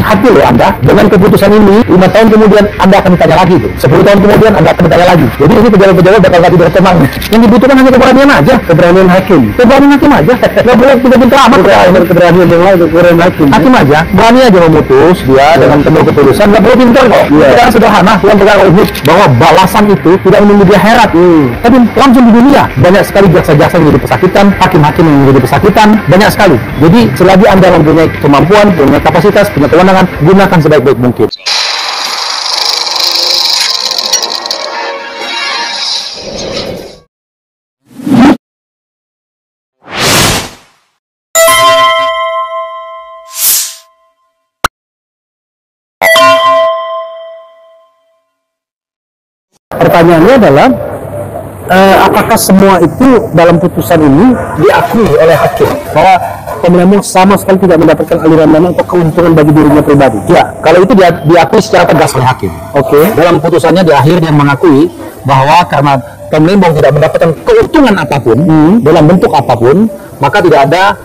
hati loh Anda. Dengan keputusan ini, 5 tahun kemudian Anda akan ditanya lagi tuh. 10 tahun kemudian Anda akan ditanya lagi. Jadi ini pejabat-pejabat bakal gak tidur tenang. Yang dibutuhkan hanya keberanian aja. Keberanian hakim. Keberanian hakim aja. Gak boleh pintar-pintar amat. Keberanian yang lain, keberanian hakim. Hakim aja. Berani aja memutus dia dengan penuh ketulusan. Gak perlu pintar kok. Tidak sederhana. Tuhan pegang umum bahwa balasan itu tidak menunggu dia herat. Tapi langsung di dunia. Banyak sekali jaksa-jaksa yang menjadi pesakitan. Hakim-hakim yang menjadi pesakitan. Banyak sekali. Jadi selagi Anda mempunyai kemampuan, punya kapasitas, punya kewenangan, gunakan sebaik-baik mungkin. Pertanyaannya adalah apakah semua itu dalam putusan ini diakui oleh hakim bahwa Tom sama sekali tidak mendapatkan aliran dana atau keuntungan bagi dirinya pribadi? Ya, kalau itu diakui secara tegas oleh hakim. Oke. Dalam putusannya di akhir yang mengakui bahwa karena Tom Lembong tidak mendapatkan keuntungan apapun dalam bentuk apapun, maka tidak ada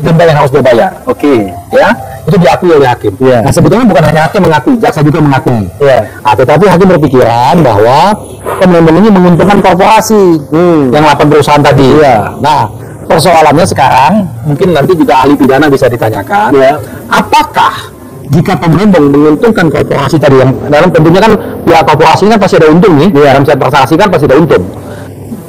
denda yang harus dia bayar. Oke. Ya, itu diakui oleh hakim. Nah, sebetulnya bukan hanya hakim mengakui, jaksa juga mengakui. Nah, tetapi hakim berpikiran bahwa Tom Lembong ini menguntungkan korporasi yang 8 perusahaan tadi. Nah, persoalannya sekarang mungkin nanti juga ahli pidana bisa ditanyakan, apakah jika Tom Lembong menguntungkan korporasi tadi yang dalam tentunya kan pihak korporasi kan pasti ada untung nih, dalam setiap transaksi kan pasti ada untung.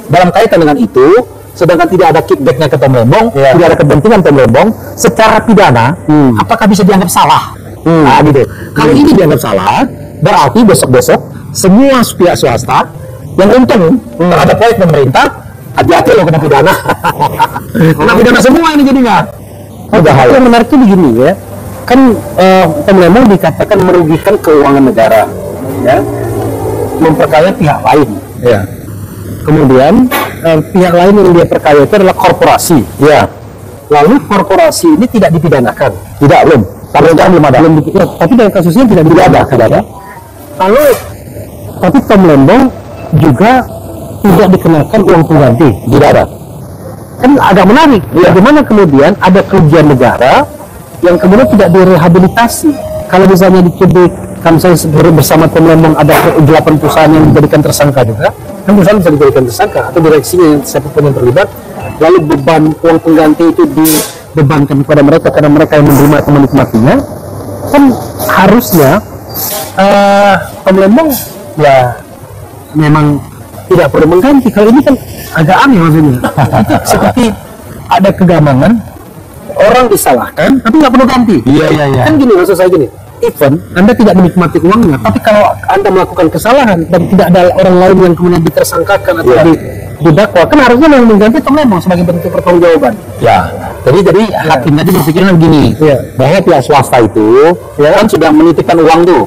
Dalam kaitan dengan itu, sedangkan tidak ada kickbacknya ke Tom Lembong, tidak ada kepentingan Tom Lembong, secara pidana, apakah bisa dianggap salah? Nah, gitu. Kalau ini dianggap salah, berarti besok-besok semua pihak swasta yang untung terhadap proyek pemerintah, hati-hati loh kena pidana. Kena pidana semua ini jadinya. Yang menarik itu begini ya, kan Tom Lembong dikatakan merugikan keuangan negara, ya, memperkaya pihak lain. Kemudian pihak lain yang dia perkaya itu adalah korporasi. Lalu korporasi ini tidak dipidanakan. Tidak, belum. Sampai sekarang belum ada. Tapi dalam kasusnya tidak ada. Lalu, tapi Tom Lembong juga tidak dikenakan uang pengganti. Tidak ada. Kan agak menarik. Bagaimana kemudian ada kerugian negara yang kemudian tidak direhabilitasi? Kalau misalnya dicubit, kan saya bersama Tom Lembong ada 8 perusahaan yang dijadikan tersangka juga, kan perusahaan bisa dijadikan tersangka atau direksinya yang siapapun yang terlibat, lalu beban uang pengganti itu dibebankan kepada mereka karena mereka yang menerima atau menikmatinya, kan harusnya Tom Lembong ya memang tidak perlu mengganti. Kalau ini kan agak aneh maksudnya. Itu seperti ada kegamangan, orang disalahkan tapi nggak perlu ganti. Kan gini, maksud saya gini, even Anda tidak menikmati uangnya, tapi kalau Anda melakukan kesalahan dan tidak ada orang lain yang kemudian ditersangkakan atau didakwa, kan harusnya yang mengganti Tom Lembong sebagai bentuk pertanggungjawaban. Jadi hakim tadi berpikiran begini, bahwa pihak swasta itu kan sudah menitipkan uang tuh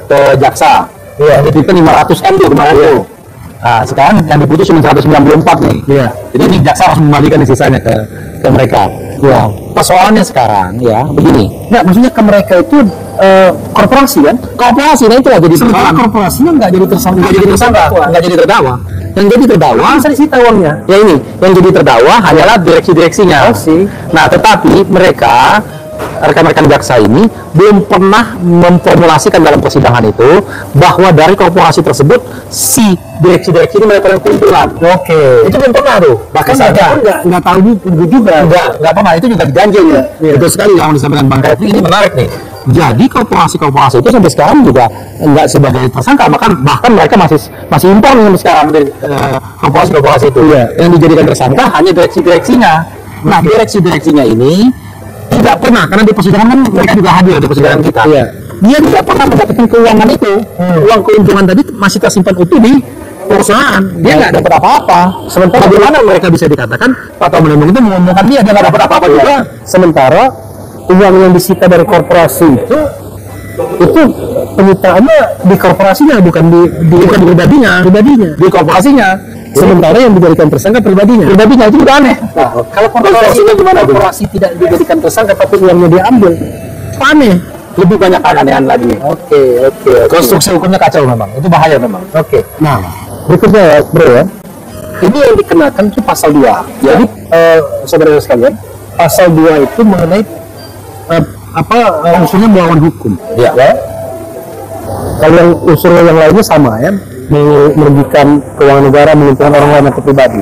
ke jaksa, menitipkan 500 M tuh kemarin tuh. Nah, sekarang yang diputus cuma 194 nih. Jadi ini jaksa harus mengembalikan sisanya ke mereka. Persoalannya sekarang begini. Maksudnya ke mereka itu korporasi kan? Korporasi, nah itulah jadi persoalan. Korporasinya nggak jadi tersangka, nggak jadi terdakwa. Yang jadi terdakwa bisa disita uangnya. Ya ini, yang jadi terdakwa hanyalah direksi-direksinya. Nah, tetapi mereka rekan-rekan jaksa ini belum pernah memformulasikan dalam persidangan itu bahwa dari korporasi tersebut si direksi-direksi ini mendapatkan keuntungan. Itu belum pernah tuh. Bahkan nggak tahu juga. Nggak pernah. Itu juga dijanji. Betul sekali yang disampaikan Bang Refli. Ini menarik nih. Jadi korporasi-korporasi itu sampai sekarang juga nggak sebagai tersangka, bahkan mereka masih impor sampai sekarang dari korporasi-korporasi itu. Yang dijadikan tersangka hanya direksi-direksinya. Nah, direksi-direksinya ini tidak pernah, karena di persidangan kan mereka juga hadir di persidangan kita. Dia tidak pernah mendapatkan keuangan itu. Uang keuntungan tadi masih tersimpan utuh di perusahaan. Dia nggak dapat apa-apa. Sementara bagaimana mereka bisa dikatakan Pak Tom Lembong itu menguntungkan dia nggak dapat apa-apa juga. Sementara uang yang disita dari korporasi itu penyitaannya di korporasinya, bukan di pribadinya. Di korporasinya. Sementara yang dijadikan tersangka pribadinya itu juga aneh. Kalau korporasinya gimana? Korporasi tidak dijadikan tersangka tapi uangnya diambil, aneh. Lebih banyak keanehan lagi. Oke. Konstruksi hukumnya kacau memang. Itu bahaya memang. Nah, berikutnya bro ya. Ini yang dikenakan itu pasal 2. Jadi saudara sekalian, pasal 2 itu mengenai unsurnya melawan hukum. Ya. Kalau yang unsur yang lainnya sama ya, merugikan keuangan negara, menguntungkan orang lain atau pribadi.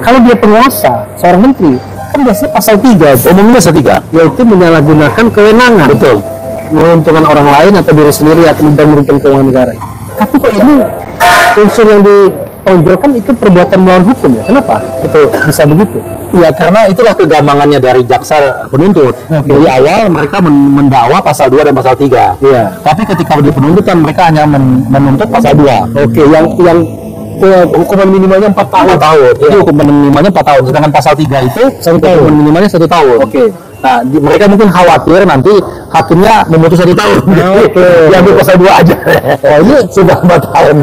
Kalau dia penguasa, seorang menteri, kan biasanya pasal 3, Umumnya pasal 3, yaitu menyalahgunakan kewenangan. betul. Menguntungkan orang lain atau diri sendiri atau merugikan keuangan negara. Tapi kok ini unsur yang ditonjolkan itu perbuatan melawan hukum ya? Kenapa itu bisa begitu? Ya karena itulah kegambangannya dari jaksa penuntut. Dari awal mereka mendakwa pasal 2 dan pasal 3. Iya. Tapi ketika di penuntutan mereka hanya menuntut pasal 2. Oke, yang hukuman minimalnya 4 tahun. 4 tahun. Itu hukuman minimalnya 4 tahun. Sedangkan pasal 3 itu hukuman minimalnya 1 tahun. Oke. Nah, mereka mungkin khawatir nanti hakimnya memutus 1 tahun. Oke. Diambil pasal 2 aja. Oh, ini Sudah 4 tahun.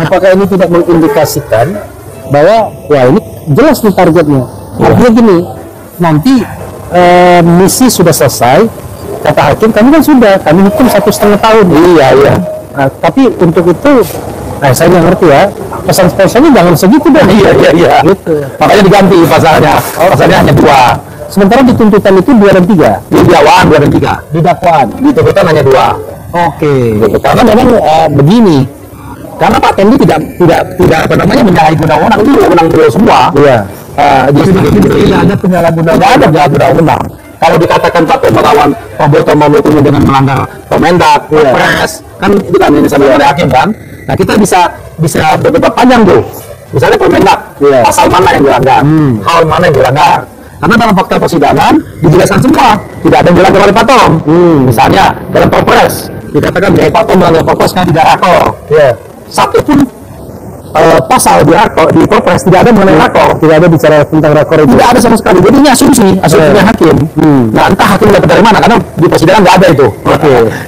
apakah ini tidak mengindikasikan bahwa wah ini jelas nih targetnya? Artinya gini, nanti misi sudah selesai, kata hakim kami kan sudah, kami hukum 1,5 tahun. Iya. Nah, tapi untuk itu, saya nggak ngerti ya, pesan-pesannya jangan segitu dong. Iya. Gitu. Makanya diganti pasalnya. Pasalnya hanya 2. Sementara di tuntutan itu 2 dan 3. Di dakwaan 2 dan 3. Di dakwaan. Di tuntutan hanya 2. Oke. Karena memang begini. Karena Pak Tendi tidak menyalahi undang-undang, itu undang-undang beliau semua. Iya. Dia sebagai menteri tidak ada penyalahgunaan, tidak ada penyalahgunaan. Kalau dikatakan Pak melawan Roberto Malukunya dengan melanggar Permendak, Perpres, kan itu kan yang disampaikan oleh hakim kan. Nah kita bisa berdebat panjang tuh. Misalnya Permendak, pasal mana yang dilanggar, hal mana yang dilanggar. Karena dalam fakta persidangan dijelaskan semua, tidak ada yang dilanggar oleh Pak Tom. Misalnya dalam Perpres dikatakan bahwa Pak Tom melanggar Perpres karena tidak rakor. Satu pun pasal di Perpres tidak ada mengenai rakor, Tidak ada bicara tentang rakor itu. tidak ada sama sekali. Jadi ini asumsinya hakim. Nah entah hakim dapat dari mana, karena di persidangan nggak ada itu.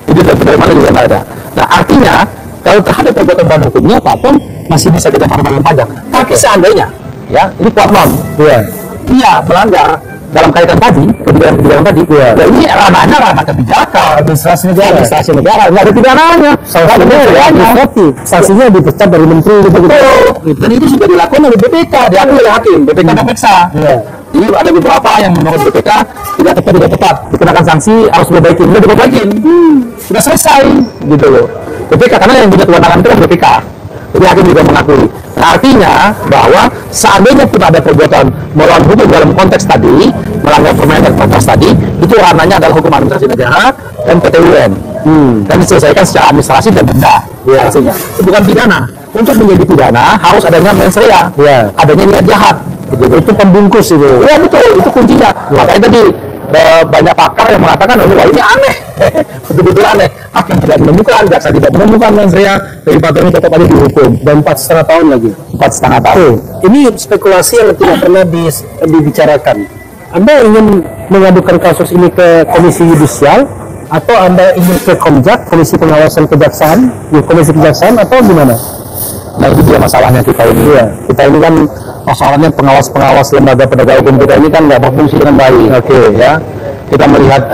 Jadi dapat dari mana juga nggak ada. Nah artinya kalau terhadap perbuatan bahan hukumnya Pak Tom masih bisa kita pertimbangkan pajak. Tapi seandainya, ya ini kuat non, dia melanggar dalam kaitan tadi, kebijakan tadi, ya ini ranah kebijakan, administrasi negara, nggak ada pidananya. Sanksinya dipecat dari menteri gitu. Dan itu sudah dilakukan oleh BPK, diakui oleh hakim, BPK memeriksa. Jadi ada beberapa yang menurut BPK tidak tepat, dikenakan sanksi harus diperbaikin, sudah selesai, gitu loh. BPK karena yang punya kewenangan itu kan BPK. Jadi hakim juga mengakui. Nah, artinya bahwa seandainya pun ada perbuatan melawan hukum dalam konteks tadi, melanggar Permendak Perpres tadi, itu ranahnya adalah hukum administrasi negara dan PT UN. Dan diselesaikan secara administrasi dan denda. Artinya itu bukan pidana. Untuk menjadi pidana harus adanya mens rea, adanya niat jahat. Itu pembungkus itu. Ya betul, itu kuncinya. Makanya tadi banyak pakar yang mengatakan wah ini aneh, betul-betul aneh. Hakim tidak menemukan, jaksa tidak menemukan mens rea, dari Pak Tom tetap aja dihukum Dan 4,5 tahun lagi. 4,5 tahun. Ini spekulasi yang tidak pernah dibicarakan. Anda ingin mengadukan kasus ini ke Komisi Yudisial atau Anda ingin ke Komjak, Komisi Pengawasan Kejaksaan, Komisi Kejaksaan atau gimana? Nah itu dia masalahnya kita ini. Kita ini kan persoalannya pengawas lembaga penegak hukum kita ini kan nggak berfungsi dengan baik. Ya. Kita melihat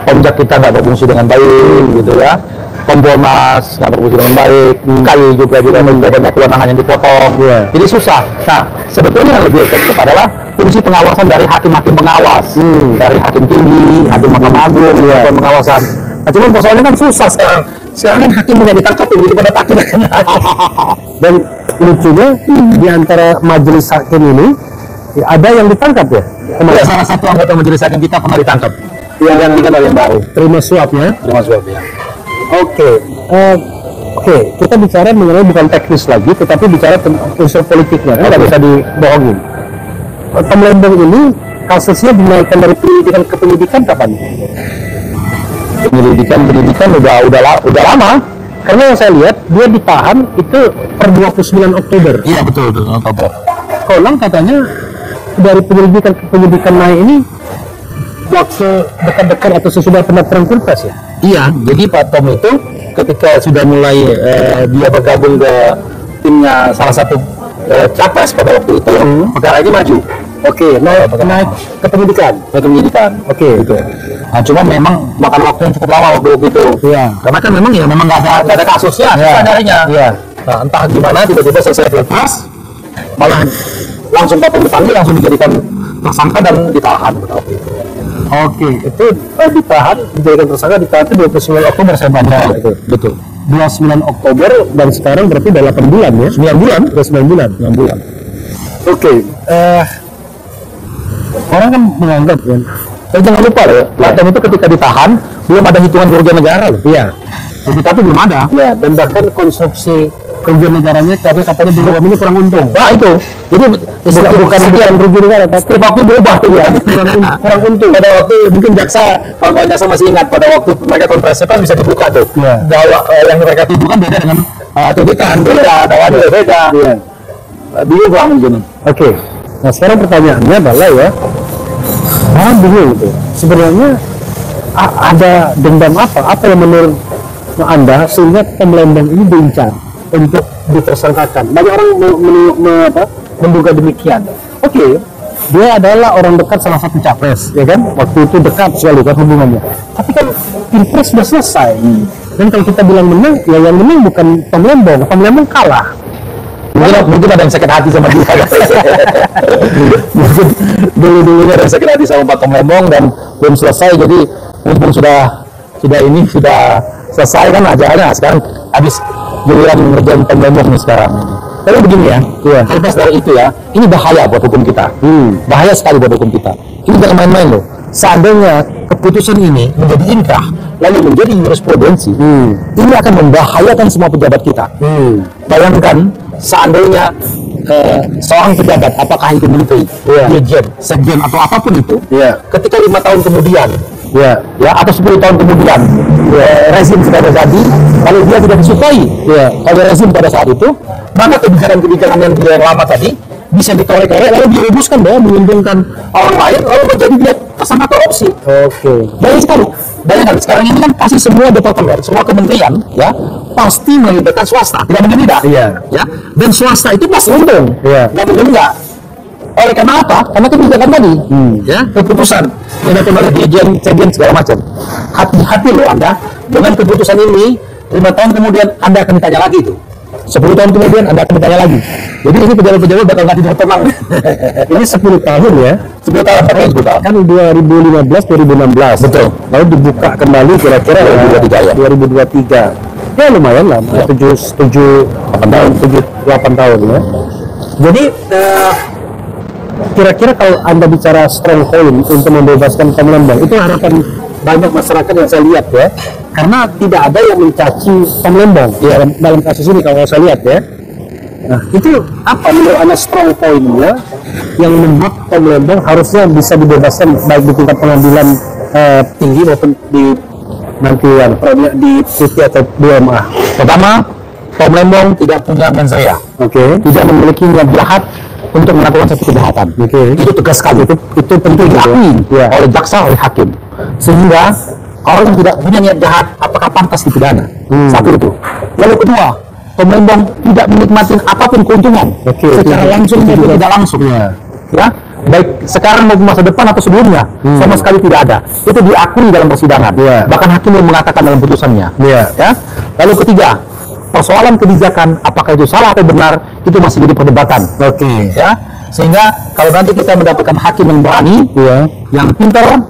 Komjak kita nggak berfungsi dengan baik, gitu ya. Kompolnas nggak berfungsi dengan baik, KAI juga banyak kewenangan yang dipotong. Jadi susah. Nah sebetulnya yang lebih efektif adalah fungsi pengawasan dari hakim-hakim pengawas, dari hakim tinggi, hakim Mahkamah Agung, pengawasan. Nah cuma persoalannya kan susah sekarang. Sekarang kan hakim banyak ditangkap begitu pada takut. Dan lucunya di antara majelis hakim ini ada yang ditangkap ya? Ya, salah satu anggota majelis hakim kita pernah ditangkap. Yang kita yang baru. Terima suapnya. Terima suap ya. Oke, kita bicara mengenai bukan teknis lagi, tetapi bicara tentang unsur politiknya, kan nggak bisa dibohongin. Tom Lembong ini kasusnya dinaikkan dari penyidikan ke penyidikan kapan? Penyidikan udah lama. Karena yang saya lihat dia ditahan itu per 29 Oktober. Iya betul Oktober. Konon katanya dari penyelidikan ke penyidikan naik ini waktu dekat-dekat atau sesudah pendaftaran pilpres ya? Iya, jadi Pak Tom itu ketika sudah mulai dia bergabung ke timnya salah satu capres pada waktu itu, perkara ini maju. Naik ke penyidikan. Gitu. Nah, cuma memang makan waktu yang cukup lama waktu itu. Karena kan memang nggak ada kasusnya, sebenarnya. Nah, entah gimana tiba-tiba selesai pilpres, malah langsung Pak Tom dipanggil, langsung dijadikan tersangka dan ditahan. Oke, itu ditahan, dijadikan tersangka, ditahan itu 29 Oktober saya baca. Betul. 29 Oktober dan sekarang berarti udah 8 bulan ya? 9 bulan. Udah 9 bulan. 9 bulan. Oke, orang kan menganggap kan, Dan jangan lupa loh, Laten itu ketika ditahan belum ada hitungan kerugian negara loh. iya, Jadi tapi belum ada. ya, dan bahkan konstruksi kerugian negaranya karena katanya di ini kurang untung. Nah itu, jadi Bukan rugi negara, tapi setiap waktu berubah tuh ya. kurang untung. Pada waktu mungkin jaksa, kalau jaksa masih ingat pada waktu mereka konferensi kan bisa dibuka tuh. Iya. Bahwa yang mereka tuduhkan beda dengan tuntutan, beda, dakwaan beda. Iya. Bingung lah mungkin. Oke, nah sekarang pertanyaannya adalah ya, orang bingung gitu. Sebenarnya ada dendam apa yang menurut Anda sehingga Tom Lembong ini diincar untuk ditersangkakan? Banyak orang menduga demikian. Oke, dia adalah orang dekat salah satu capres, ya kan? Waktu itu dekat sekali kan hubungannya. Tapi kan pilpres sudah selesai. Dan kalau kita bilang menang, ya yang menang bukan Tom Lembong kalah. Mungkin ada yang sakit hati sama dia. Mungkin dulu-dulunya ada yang sakit hati sama Pak Tom Lembong dan belum selesai, jadi mumpung sudah selesai kan acaranya, sekarang habis giliran ngerjain Tom Lembong nih sekarang. Tapi begini ya, lepas dari itu ya, ini bahaya buat hukum kita. Bahaya sekali buat hukum kita. Ini jangan main-main loh. Seandainya keputusan ini menjadi inkrah, lalu menjadi jurisprudensi, ini akan membahayakan semua pejabat kita. Bayangkan, seandainya seorang pejabat, apakah itu menteri, dirjen, sekjen atau apapun itu, ketika 5 tahun kemudian, atau 10 tahun kemudian, rezim sudah terjadi, lalu dia tidak disukai oleh rezim pada saat itu, maka kebijakan-kebijakan yang lama tadi bisa dikorek-korek lalu dirubuskan bahwa menguntungkan orang lain, lalu menjadi dia tersangka korupsi. Banyak sekali. Bayangkan sekarang ini kan pasti semua departemen, semua kementerian ya pasti melibatkan swasta, tidak mungkin tidak. Ya, dan swasta itu pasti untung. Nggak mungkin enggak. Oleh karena apa? Karena kebijakan tadi, ya keputusan yang dilakukan oleh dirjen, sekjen segala macam. Hati-hati loh Anda dengan keputusan ini. 5 tahun kemudian Anda akan ditanya lagi itu. 10 tahun kemudian Anda akan ditanya lagi. Jadi ini pejabat-pejabat bakal nggak tidur tenang. Ini 10 tahun ya? 10 tahun, Kan 2015-2016. Betul. Lalu dibuka kembali kira-kira 2023. Ya lumayan lah, 8 tahun ya. Jadi kira-kira kalau Anda bicara strong point untuk membebaskan Tom Lembong, itu harapan banyak masyarakat yang saya lihat ya, karena tidak ada yang mencaci Tom Lembong dalam kasus ini kalau saya lihat ya. Nah itu apa menurut Anda strong point-nya yang membuat Tom Lembong harusnya bisa dibebaskan baik di tingkat pengadilan tinggi maupun di nanti yang di PT atau BMA? Pertama, Tom Lembong tidak punya mens rea, tidak memiliki niat jahat untuk melakukan satu kejahatan. Itu tegas sekali, itu penting diakui oleh jaksa, oleh hakim. Sehingga orang yang tidak punya niat jahat, apakah pantas dipidana? Satu itu. Lalu kedua, Tom Lembong tidak menikmati apapun keuntungan, secara langsung maupun tidak langsung. Ya, baik sekarang maupun masa depan atau sebelumnya, sama sekali tidak ada. Itu diakui dalam persidangan. Bahkan hakim yang mengatakan dalam putusannya. Ya. Lalu ketiga, persoalan kebijakan apakah itu salah atau benar itu masih jadi perdebatan. Ya, sehingga kalau nanti kita mendapatkan hakim yang berani, yang pintar,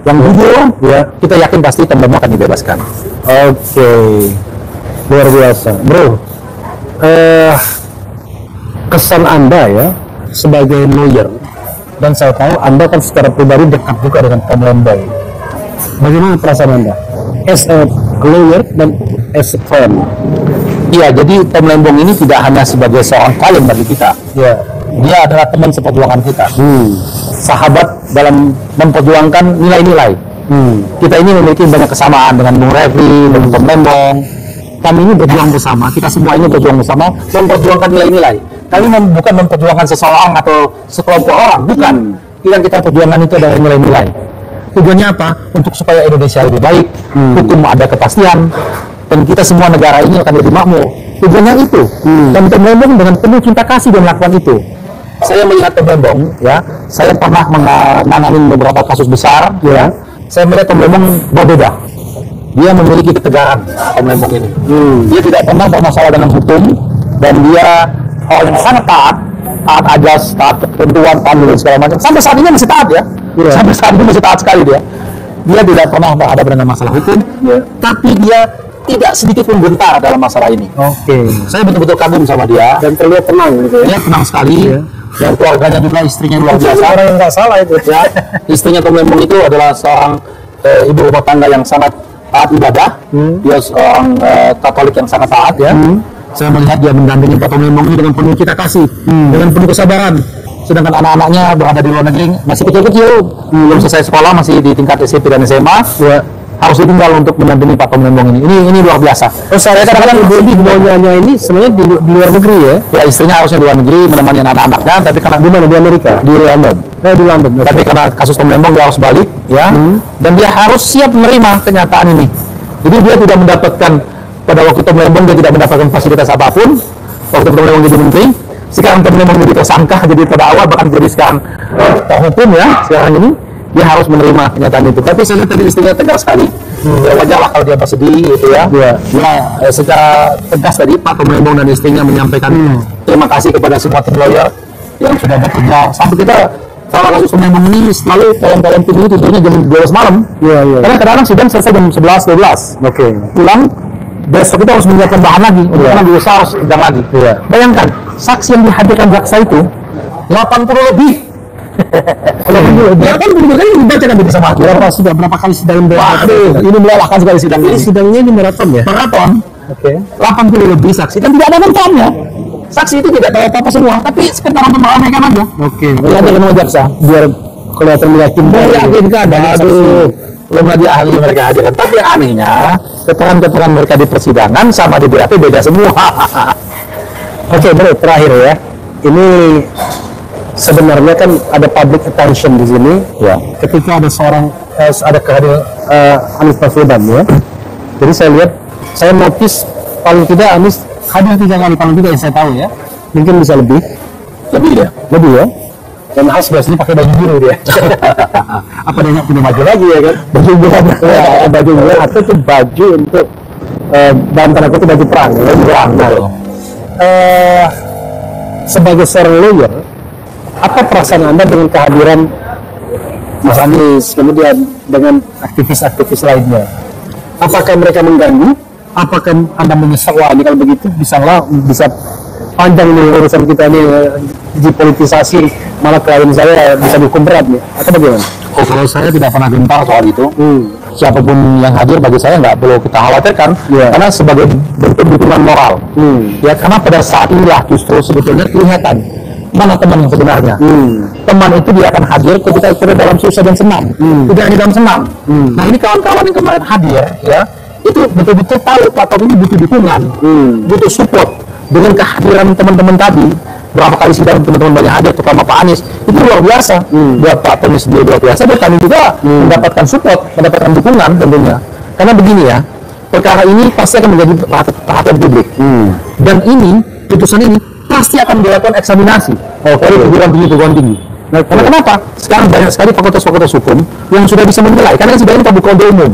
yang jujur, kita yakin pasti Tom Lembong akan dibebaskan. Luar biasa, bro. Kesan Anda ya sebagai lawyer, dan saya tahu Anda kan secara pribadi dekat juga dengan Tom Lembong. Bagaimana perasaan Anda as a lawyer dan as a friend? Iya, jadi Tom Lembong ini tidak hanya sebagai seorang klien bagi kita. Dia adalah teman seperjuangan kita. Sahabat dalam memperjuangkan nilai-nilai. Kita ini memiliki banyak kesamaan dengan Bung Refli, dengan Tom Lembong. Kami ini berjuang bersama, kita semua ini berjuang bersama memperjuangkan nilai-nilai. Kami bukan memperjuangkan seseorang atau sekelompok orang, bukan. Yang kita perjuangkan itu adalah nilai-nilai. Tujuannya apa? Untuk supaya Indonesia lebih baik, hukum ada kepastian, dan kita semua negara ini akan lebih makmur. Tujuannya itu. Dan Tom Lembong dengan penuh cinta kasih dan melakukan itu. Saya melihat Tom Lembong, saya pernah menangani beberapa kasus besar, saya melihat Tom Lembong berbeda. Dia memiliki ketegaran, Tom Lembong ini. Dia tidak pernah bermasalah dengan hukum, dan dia orang yang sangat taat ajas, taat ketentuan, taat dan segala macam. Sampai saat ini masih taat ya. Sampai saat ini masih taat sekali dia. Dia tidak pernah ada dengan masalah hukum, tapi dia tidak sedikit pun gentar dalam masalah ini. Saya betul-betul kagum sama dia. Dan terlihat tenang gitu ya. Dia tenang sekali. Dan keluarganya juga, istrinya luar biasa. Orang yang nggak salah itu Ya, istrinya Tom Lembong itu adalah seorang ibu rumah tangga yang sangat taat ibadah. Dia seorang Katolik yang sangat taat ya. Saya melihat dia mendampingi Pak Tom Lembong ini dengan penuh cita kasih, dengan penuh kesabaran. Sedangkan anak-anaknya berada di luar negeri masih kecil-kecil, belum selesai sekolah, masih di tingkat SMP dan SMA. Harus ditinggal untuk mendampingi Pak Tom Lembong ini. Ini luar biasa. Saya kadang-kadang ibu maunya ini sebenarnya di luar negeri ya. Ya, istrinya harusnya di luar negeri menemani anak-anaknya, tapi karena Di mana? Di Amerika? di London. Di London. Tapi karena kasus Tom Lembong dia harus balik ya, dan dia harus siap menerima kenyataan ini. Jadi dia tidak mendapatkan, pada waktu Tom Lembong dia tidak mendapatkan fasilitas apapun. Waktu Tom Lembong jadi menteri, sekarang Tom Lembong jadi tersangka, jadi terdakwa, bahkan jadi sekarang terhukum ya. Sekarang ini dia harus menerima kenyataan itu. Tapi saya lihat tadi istrinya tegas sekali. Ya, wajar lah kalau dia bersedih gitu ya. Dia secara tegas tadi Pak Tom Lembong dan istrinya menyampaikan terima kasih kepada semua tim lawyer yang sudah bekerja. Sampai kita kalau kasus Tom Lembong ini selalu kalian tim ini tidurnya jam 12 malam. Karena kadang-kadang sidang selesai jam 11-12. Pulang, besok kita harus menyiapkan bahan lagi. Untuk di usaha harus sidang lagi. Bayangkan, saksi yang dihadirkan jaksa itu 80 lebih. Kan dulu kali dibacakan di sama Berapa kali sidang ini melelahkan sekali sidang ini. Sidangnya ini maraton ya? Maraton. 80 lebih saksi dan tidak ada nontonnya. Saksi itu tidak tahu apa-apa semua, tapi sekedar untuk meramaikan aja. Lihat dengan jaksa biar kelihatan meyakinkan. Belum lagi ahli mereka hadirkan. Tapi yang anehnya, keterangan-keterangan mereka di persidangan sama di BAP beda semua. Bro, terakhir ya. Ini sebenarnya kan ada public attention di sini. Ketika ada ada kehadiran Anies Baswedan ya. Jadi saya notice paling tidak Anies hadir 3 kali, paling tidak yang saya tahu ya. Mungkin bisa lebih ya. Dan Hasbas ini pakai baju biru dia. Apa dia nggak punya baju lagi ya kan? Baju biru atau itu baju untuk dalam tanda kutip baju perang ya. Sebagai seorang lawyer, apa perasaan Anda dengan kehadiran Mas Anies, kemudian dengan aktivis-aktivis lainnya? Apakah mereka mengganggu? Apakah Anda menyesal, wah ini kalau begitu bisa panjang nih urusan kita nih, dipolitisasi, malah klien saya bisa dihukum berat nih, atau bagaimana? Kalau saya tidak pernah gentar soal itu. Siapapun yang hadir bagi saya nggak perlu kita khawatirkan, karena sebagai bentuk dukungan moral. Ya, karena pada saat inilah justru sebetulnya kelihatan mana teman yang sebenarnya. Teman itu dia akan hadir ketika kita dalam susah dan senang, tidak hanya dalam senang. Nah, ini kawan-kawan yang kemarin hadir ya, itu betul-betul tahu Pak Tom ini butuh dukungan, butuh support. Dengan kehadiran teman-teman tadi, berapa kali sidang teman-teman banyak hadir, terutama Pak Anies, itu luar biasa. Buat Pak Tom sendiri luar biasa, dan kami juga mendapatkan support, mendapatkan dukungan tentunya. Karena begini ya, perkara ini pasti akan menjadi perhatian publik. Dan ini, putusan ini pasti akan dilakukan eksaminasi oleh perguruan tinggi. Nah, karena kenapa? Sekarang banyak sekali fakultas-fakultas hukum yang sudah bisa menilai, karena kan sidang ini terbuka untuk umum.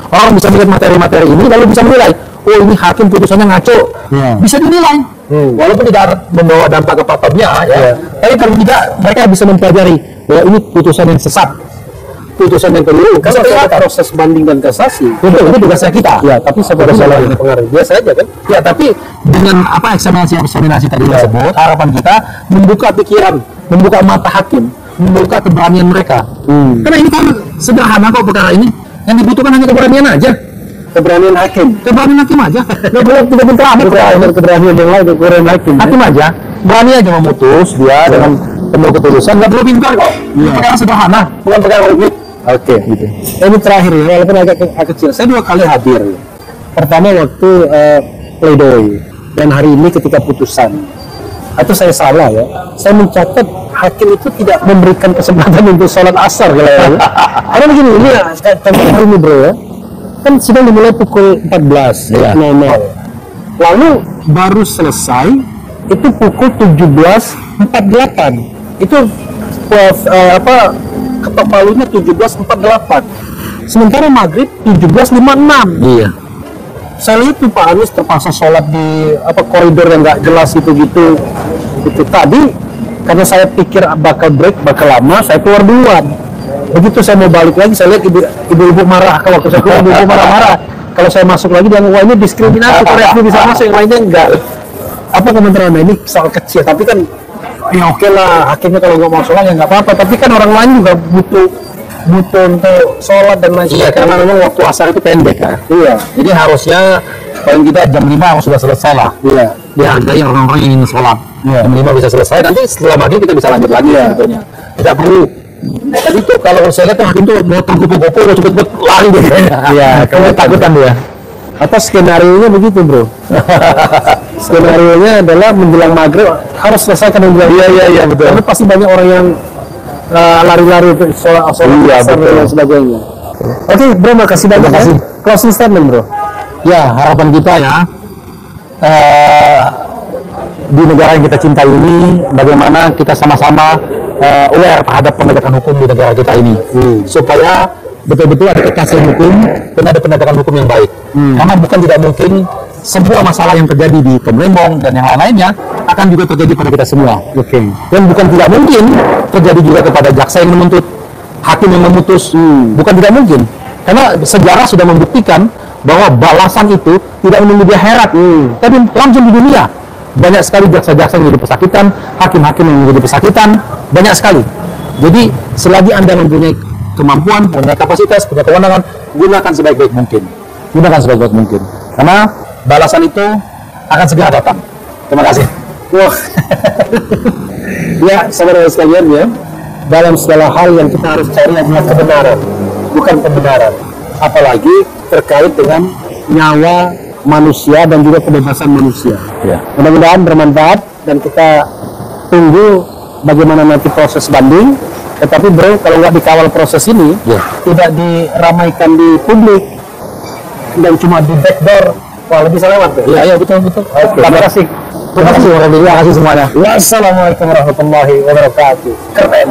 Orang bisa melihat materi-materi ini, lalu bisa menilai, oh ini hakim putusannya ngaco, bisa dinilai. Walaupun tidak membawa dampak ke patobnya ya, tapi paling tidak mereka bisa mempelajari bahwa ini putusan yang sesat, putusan yang keliru. Kalau ada proses banding dan kasasi, itu tugasnya kita. Tapi sebagai salah yang pengaruh biasa aja kan. Tapi dengan eksaminasi tadi tersebut, harapan kita membuka pikiran, membuka mata hakim, membuka keberanian mereka. Karena ini kan sederhana kok perkara ini, yang dibutuhkan hanya keberanian aja. Keberanian hakim aja. Nggak boleh tidak minta keberanian yang lain, keberanian hakim aja. Berani aja memutus dia dengan penuh ketulusan, nggak perlu pintar kok. Perkara sederhana, bukan perkara rumit. Gitu. Ini terakhir ya, walaupun agak kecil. Saya 2 kali hadir. Pertama waktu pledoi, dan hari ini ketika putusan. Atau saya salah ya? Saya mencatat hakim itu tidak memberikan kesempatan untuk sholat asar kalau karena begini, ini hari ini bro ya. Kan sidang dimulai pukul 14.00. Lalu baru selesai itu pukul 17.48. Itu ketok palunya 17.48. Sementara maghrib 17.56. Saya lihat tuh Pak Anies terpaksa sholat di koridor yang nggak jelas itu tadi, karena saya pikir bakal break, bakal lama, saya keluar duluan. Begitu saya mau balik lagi, saya lihat ibu-ibu marah. Kalau waktu saya keluar, ibu-ibu marah-marah. Kalau saya masuk lagi, dia ngomong, wah ini diskriminasi, Korea bisa masuk, yang lainnya enggak. Apa komentar Anda? Ini soal kecil, tapi kan ya oke lah, hakimnya kalau nggak mau sholat ya nggak apa-apa. Tapi kan orang lain juga butuh untuk sholat dan lain sebagainya. Iya, karena memang waktu asar itu pendek kan. Iya. Jadi harusnya paling tidak jam 5 harus sudah selesai lah. Iya. Dihargai orang-orang yang ingin sholat. Iya. Jam 5 bisa selesai, nanti setelah maghrib kita bisa lanjut lagi Iya. sebetulnya. Tidak perlu. Tapi itu kalau saya lihat hakim itu motong kupu-kupu udah cepet-cepet lari deh kayaknya. Iya, kamu takutan dia. Atau skenario-nya begitu, bro. Skenario-nya adalah menjelang maghrib harus selesaikan menjelang. Iya betul. Karena pasti banyak orang yang lari-lari untuk sholat Iya, asar betul. dan sebagainya. Oke, bro, makasih banyak. Terima kasih. Closing statement, bro. Ya, harapan kita ya di negara yang kita cintai ini, bagaimana kita sama-sama aware terhadap penegakan hukum di negara kita ini, supaya betul-betul ada kepastian hukum dan ada penegakan hukum yang baik. Karena bukan tidak mungkin semua masalah yang terjadi di Temrembong dan yang lain-lainnya akan juga terjadi pada kita semua. Oke. Dan bukan tidak mungkin terjadi juga kepada jaksa yang menuntut, hakim yang memutus. Bukan tidak mungkin. Karena sejarah sudah membuktikan bahwa balasan itu tidak menunggu di akhirat, tapi langsung di dunia. Banyak sekali jaksa-jaksa yang menjadi pesakitan, hakim-hakim yang menjadi pesakitan, banyak sekali. Jadi selagi Anda mempunyai kemampuan, punya kapasitas, punya kewenangan, gunakan sebaik-baik mungkin. Gunakan sebaik-baik mungkin. Karena balasan itu akan segera datang. Terima kasih. Wah. Ya, saudara sekalian ya, dalam segala hal yang kita harus cari adalah kebenaran, bukan pembenaran. Apalagi terkait dengan nyawa manusia dan juga kebebasan manusia. Ya. Mudah-mudahan bermanfaat dan kita tunggu bagaimana nanti proses banding. Tetapi bro, kalau nggak dikawal proses ini, tidak diramaikan di publik dan cuma di backdoor, wah lebih lewat. Iya, betul. Oke. Terima kasih. Terima kasih semuanya. Wassalamualaikum warahmatullahi wabarakatuh. Keren.